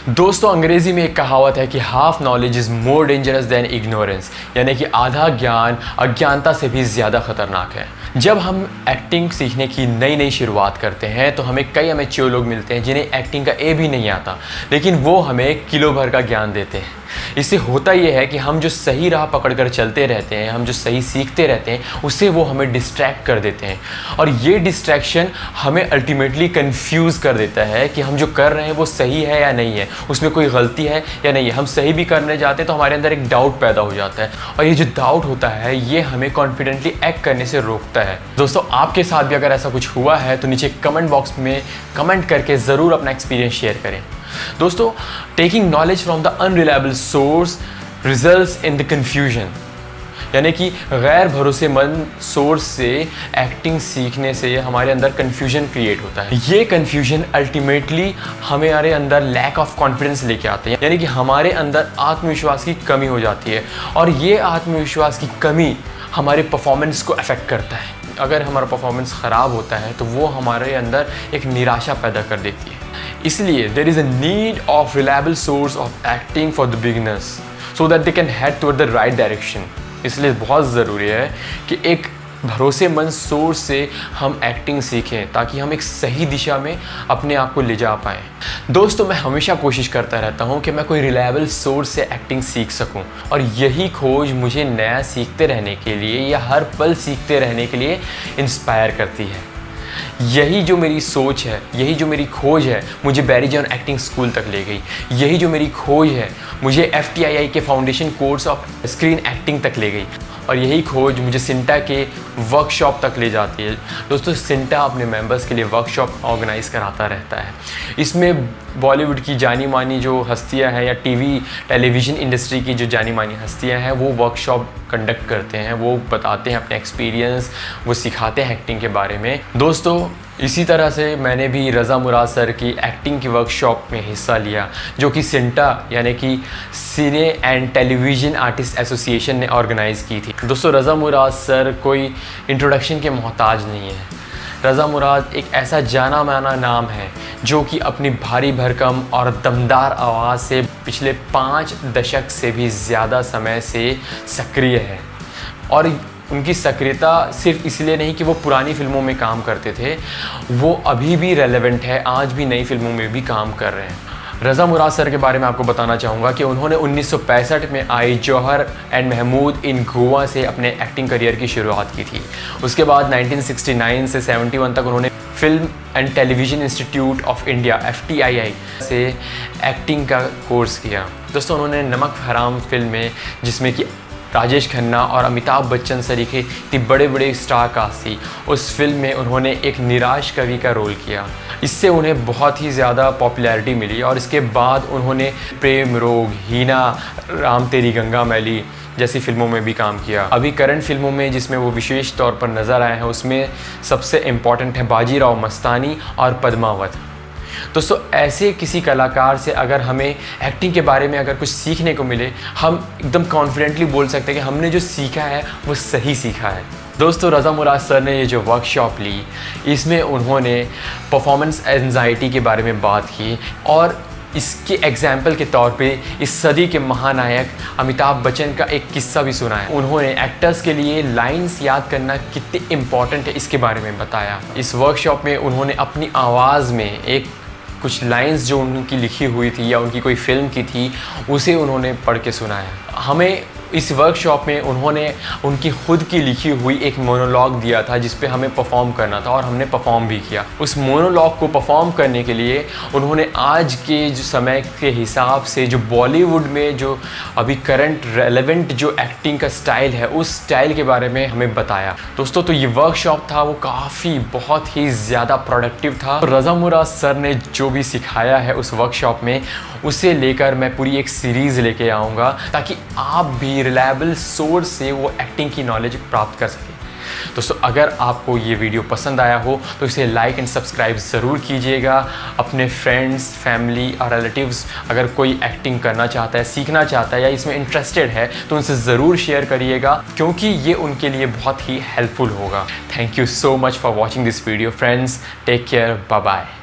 दोस्तों, अंग्रेजी में एक कहावत है कि half knowledge is more dangerous than ignorance, यानी कि आधा ज्ञान अज्ञानता से भी ज़्यादा खतरनाक है। जब हम एक्टिंग सीखने की नई नई शुरुआत करते हैं तो हमें कई अमेच्योर लोग मिलते हैं जिन्हें एक्टिंग का ए भी नहीं आता, लेकिन वो हमें किलो भर का ज्ञान देते हैं। इससे होता ये है कि हम जो सही राह पकड़कर चलते रहते हैं, हम जो सही सीखते रहते हैं, उससे वो हमें डिस्ट्रैक्ट कर देते हैं और ये डिस्ट्रैक्शन हमें अल्टीमेटली कंफ्यूज कर देता है कि हम जो कर रहे हैं वो सही है या नहीं है, उसमें कोई गलती है या नहीं है। हम सही भी करने जाते हैं तो हमारे अंदर एक डाउट पैदा हो जाता है और ये जो डाउट होता है ये हमें कॉन्फिडेंटली एक्ट करने से रोकता है। दोस्तों, आपके साथ भी अगर ऐसा कुछ हुआ है तो नीचे कमेंट बॉक्स में कमेंट करके ज़रूर अपना एक्सपीरियंस शेयर करें। दोस्तों, taking knowledge from the unreliable source results in the confusion, यानी कि गैर भरोसेमंद सोर्स से एक्टिंग सीखने से हमारे अंदर कन्फ्यूजन क्रिएट होता है। ये कन्फ्यूजन अल्टीमेटली हमारे अंदर लैक ऑफ कॉन्फिडेंस लेके आते हैं, यानी कि हमारे अंदर आत्मविश्वास की कमी हो जाती है और ये आत्मविश्वास की कमी हमारे परफॉर्मेंस को अफेक्ट करता है। अगर हमारा परफॉर्मेंस ख़राब होता है तो वो हमारे अंदर एक निराशा पैदा कर देती है। इसलिए there is a need of reliable source of acting for the beginners so that they can head toward the right direction. इसलिए बहुत ज़रूरी है कि एक भरोसेमंद सोर्स से हम एक्टिंग सीखें ताकि हम एक सही दिशा में अपने आप को ले जा पाएँ। दोस्तों, मैं हमेशा कोशिश करता रहता हूँ कि मैं कोई रिलायबल सोर्स से एक्टिंग सीख सकूँ और यही खोज मुझे नया सीखते रहने के लिए या हर पल सीखते रहने के लिए इंस्पायर करती है। यही जो मेरी सोच है, यही जो मेरी खोज है, मुझे बैरी जॉन एक्टिंग स्कूल तक ले गई। यही जो मेरी खोज है मुझे FTII के foundation course of screen acting तक ले गई और यही खोज मुझे सिंटा के वर्कशॉप तक ले जाती है। दोस्तों, सिंटा अपने मेंबर्स के लिए वर्कशॉप ऑर्गेनाइज़ कराता रहता है। इसमें बॉलीवुड की जानी मानी जो हस्तियां हैं या टेलीविज़न इंडस्ट्री की जो जानी मानी हस्तियां हैं वो वर्कशॉप कंडक्ट करते हैं, वो बताते हैं अपने एक्सपीरियंस, वो सिखाते हैं एक्टिंग के बारे में। दोस्तों, इसी तरह से मैंने भी रज़ा मुराद सर की एक्टिंग की वर्कशॉप में हिस्सा लिया जो कि सिंटा यानी कि सिने एंड टेलीविज़न आर्टिस्ट एसोसिएशन ने ऑर्गेनाइज़ की थी। दोस्तों, रज़ा मुराद सर कोई इंट्रोडक्शन के मोहताज नहीं है। रज़ा मुराद एक ऐसा जाना माना नाम है जो कि अपनी भारी भरकम और दमदार आवाज़ से पिछले 5 दशक से भी ज़्यादा समय से सक्रिय है और उनकी सक्रियता सिर्फ इसलिए नहीं कि वो पुरानी फिल्मों में काम करते थे, वो अभी भी रेलेवेंट है, आज भी नई फिल्मों में भी काम कर रहे हैं। रज़ा मुराद सर के बारे में आपको बताना चाहूँगा कि उन्होंने 1965 में आई जौहर एंड महमूद इन गोवा से अपने एक्टिंग करियर की शुरुआत की थी। उसके बाद 1969 से 71 तक उन्होंने film and television institute of India FTII से एक्टिंग का कोर्स किया। दोस्तों, उन्होंने नमक हराम फिल्म में, जिसमें कि राजेश खन्ना और अमिताभ बच्चन सरीखे इतनी बड़े बड़े स्टार कास्ट थी, उस फिल्म में उन्होंने एक निराश कवि का रोल किया। इससे उन्हें बहुत ही ज़्यादा पॉपुलैरिटी मिली और इसके बाद उन्होंने प्रेम रोग, हीना, राम तेरी गंगा मैली जैसी फिल्मों में भी काम किया। अभी करंट फिल्मों में जिसमें वो विशेष तौर पर नज़र आए हैं उसमें सबसे इम्पॉर्टेंट है बाजीराव मस्तानी और पद्मावत। दोस्तों, ऐसे किसी कलाकार से अगर हमें एक्टिंग के बारे में अगर कुछ सीखने को मिले, हम एकदम कॉन्फिडेंटली बोल सकते हैं कि हमने जो सीखा है वो सही सीखा है। दोस्तों, रज़ा मुराद सर ने ये जो वर्कशॉप ली, इसमें उन्होंने परफॉर्मेंस एंजाइटी के बारे में बात की और इसके एग्जाम्पल के तौर पे इस सदी के महानायक अमिताभ बच्चन का एक किस्सा भी सुना है। उन्होंने एक्टर्स के लिए लाइंस याद करना कितने इम्पॉर्टेंट है इसके बारे में बताया। इस वर्कशॉप में उन्होंने अपनी आवाज़ में एक कुछ लाइंस जो उनकी लिखी हुई थी या उनकी कोई फिल्म की थी उसे उन्होंने पढ़ के सुनाया। हमें इस वर्कशॉप में उन्होंने उनकी खुद की लिखी हुई एक मोनोलॉग दिया था जिस पे हमें परफॉर्म करना था और हमने परफॉर्म भी किया। उस मोनोलॉग को परफॉर्म करने के लिए उन्होंने आज के जो समय के हिसाब से जो बॉलीवुड में जो अभी करंट रेलेवेंट जो एक्टिंग का स्टाइल है उस स्टाइल के बारे में हमें बताया। दोस्तों, तो ये वर्कशॉप था वो काफ़ी बहुत ही ज़्यादा प्रोडक्टिव था। रज़ा मुराद सर ने जो भी सिखाया है उस वर्कशॉप में, उसे लेकर मैं पूरी एक सीरीज़ लेके आऊँगा ताकि आप भी रिलायबल सोर्स से वो एक्टिंग की नॉलेज प्राप्त कर सकें। दोस्तों, अगर आपको ये वीडियो पसंद आया हो तो इसे लाइक एंड सब्सक्राइब ज़रूर कीजिएगा। अपने फ्रेंड्स, फैमिली और रिलेटिव्स अगर कोई एक्टिंग करना चाहता है, सीखना चाहता है या इसमें इंटरेस्टेड है तो उनसे ज़रूर शेयर करिएगा क्योंकि ये उनके लिए बहुत ही हेल्पफुल होगा। Thank you so much for watching this video friends. Take care, bye bye.